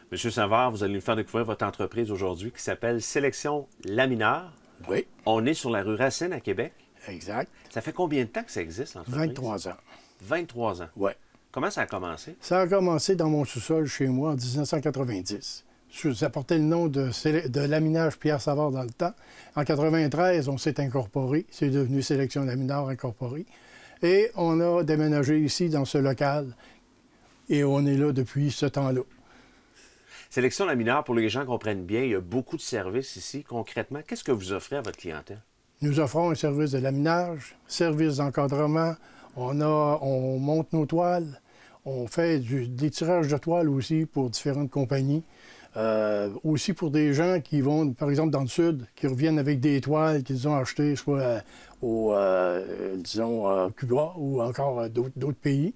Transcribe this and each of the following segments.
Monsieur Savard, vous allez nous faire découvrir votre entreprise aujourd'hui qui s'appelle Sélection Lamineur. Oui. On est sur la rue Racine à Québec. Exact. Ça fait combien de temps que ça existe, l'entreprise? 23 ans. 23 ans. Oui. Comment ça a commencé? Ça a commencé dans mon sous-sol chez moi en 1990. Ça portait le nom de Laminage Pierre Savard dans le temps. En 93, on s'est incorporé. C'est devenu Sélection Lamineur Incorporé. Et on a déménagé ici, dans ce local. Et on est là depuis ce temps-là. Sélection Lamineur, pour que les gens comprennent bien, il y a beaucoup de services ici. Concrètement, qu'est-ce que vous offrez à votre clientèle? Nous offrons un service de laminage, service d'encadrement. On monte nos toiles. On fait des tirages de toiles aussi pour différentes compagnies. Aussi pour des gens qui vont, par exemple, dans le sud, qui reviennent avec des toiles qu'ils ont achetées, soit disons, Cuba ou encore d'autres pays.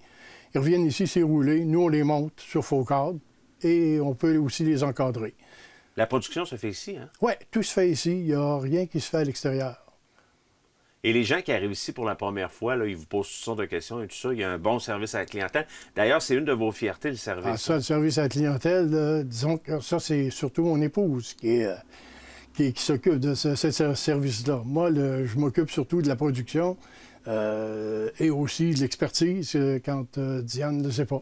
Ils reviennent ici, c'est roulé. Nous, on les monte sur faux cadres et on peut aussi les encadrer. La production se fait ici, hein? Oui, tout se fait ici. Il n'y a rien qui se fait à l'extérieur. Et les gens qui arrivent ici pour la première fois, là, ils vous posent toutes sortes de questions et tout ça. Il y a un bon service à la clientèle. D'ailleurs, c'est une de vos fiertés, le service. Ah, ça, le service à la clientèle, là, disons que ça, c'est surtout mon épouse qui s'occupe de ce service-là. Moi, je m'occupe surtout de la production et aussi de l'expertise quand Diane ne le sait pas.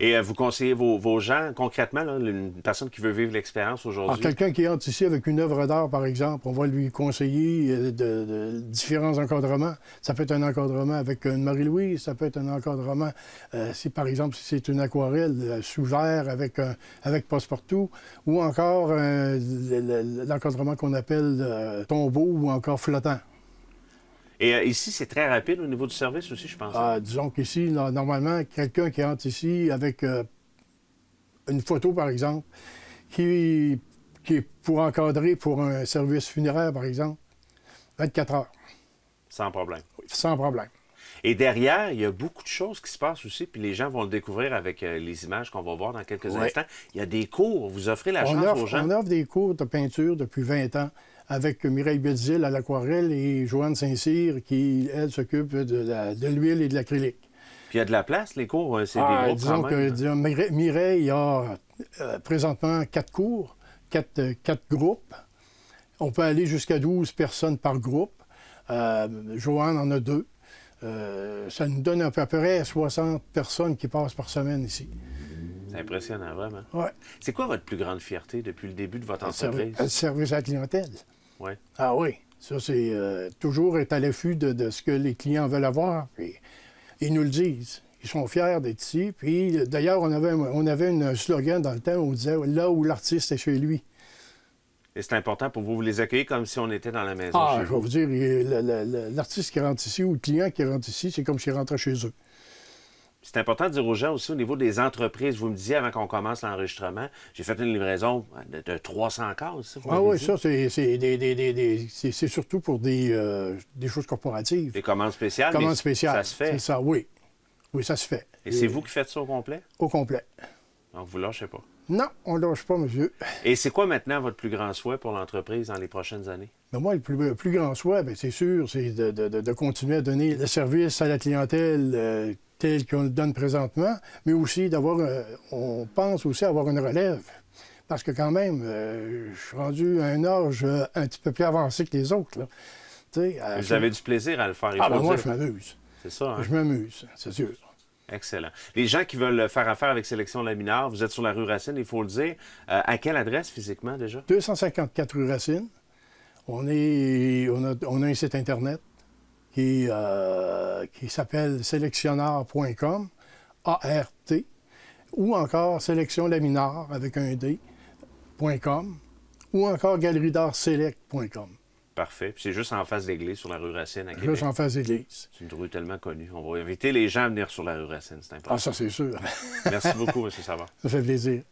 Et vous conseillez vos gens, concrètement, là, une personne qui veut vivre l'expérience aujourd'hui? Quelqu'un qui entre ici avec une œuvre d'art, par exemple, on va lui conseiller de différents encadrements. Ça peut être un encadrement avec une Marie-Louise, ça peut être un encadrement, si par exemple si c'est une aquarelle sous verre avec passe-partout, ou encore l'encadrement qu'on appelle tombeau ou encore flottant. Et ici, c'est très rapide au niveau du service aussi, je pense. Disons qu'ici, normalement, quelqu'un qui entre ici avec une photo, par exemple, qui est pour encadrer pour un service funéraire, par exemple, 24 heures. Sans problème. Oui, sans problème. Et derrière, il y a beaucoup de choses qui se passent aussi, puis les gens vont le découvrir avec les images qu'on va voir dans quelques instants. Il y a des cours, vous offrez la chance aux gens. On offre des cours de peinture depuis 20 ans avec Mireille Belzile à l'aquarelle et Joanne Saint-Cyr qui, elle, s'occupe de l'huile et de l'acrylique. Puis il y a de la place, les cours, c'est des groupes disons quand même. Disons, Mireille a présentement 4 cours, 4 groupes. On peut aller jusqu'à 12 personnes par groupe. Joanne en a 2. Ça nous donne à peu près 60 personnes qui passent par semaine ici. C'est impressionnant, vraiment. Ouais. C'est quoi votre plus grande fierté depuis le début de votre entreprise? Le service à la clientèle. Oui. Ah oui. Ça, c'est toujours être à l'affût de ce que les clients veulent avoir. Puis, ils nous le disent. Ils sont fiers d'être ici. Puis, d'ailleurs, on avait un slogan dans le temps où on disait « Là où l'artiste est chez lui ». Et c'est important pour vous, vous les accueillez comme si on était dans la maison chez je vais vous dire, l'artiste qui rentre ici ou le client qui rentre ici, c'est comme s'il rentrait chez eux. C'est important de dire aux gens aussi au niveau des entreprises. Vous me disiez avant qu'on commence l'enregistrement, j'ai fait une livraison de 300 cases. Oui, ça, c'est surtout pour des choses corporatives. Des commandes spéciales. Commandes spéciales. Ça se fait. C'est ça, oui. Oui, ça se fait. Et c'est vous qui faites ça au complet? Au complet. Donc, vous ne lâchez pas? Non, on ne lâche pas, monsieur. Et c'est quoi maintenant votre plus grand souhait pour l'entreprise dans les prochaines années? Mais moi, le plus grand souhait, c'est sûr, c'est de continuer à donner le service à la clientèle tel qu'on le donne présentement, mais aussi on pense aussi avoir une relève. Parce que quand même, je suis rendu à un âge un petit peu plus avancé que les autres. Là. Vous avez du plaisir à le faire. Moi, je m'amuse. C'est ça, hein? Je m'amuse, c'est sûr. Excellent. Les gens qui veulent faire affaire avec Sélection Lamineur, vous êtes sur la rue Racine, il faut le dire. À quelle adresse physiquement déjà? 254 rue Racine. On a un site Internet qui s'appelle sélectionneur.com, A-R-T, ou encore sélectionlamineur avec un D.com, ou encore galeried'artselect.com. Parfait. Puis c'est juste en face de l'église, sur la rue Racine, à Québec. Juste en face de l'église. C'est une rue tellement connue. On va inviter les gens à venir sur la rue Racine, c'est important. Ah, ça, c'est sûr. Merci beaucoup, M. Savard. Ça fait plaisir.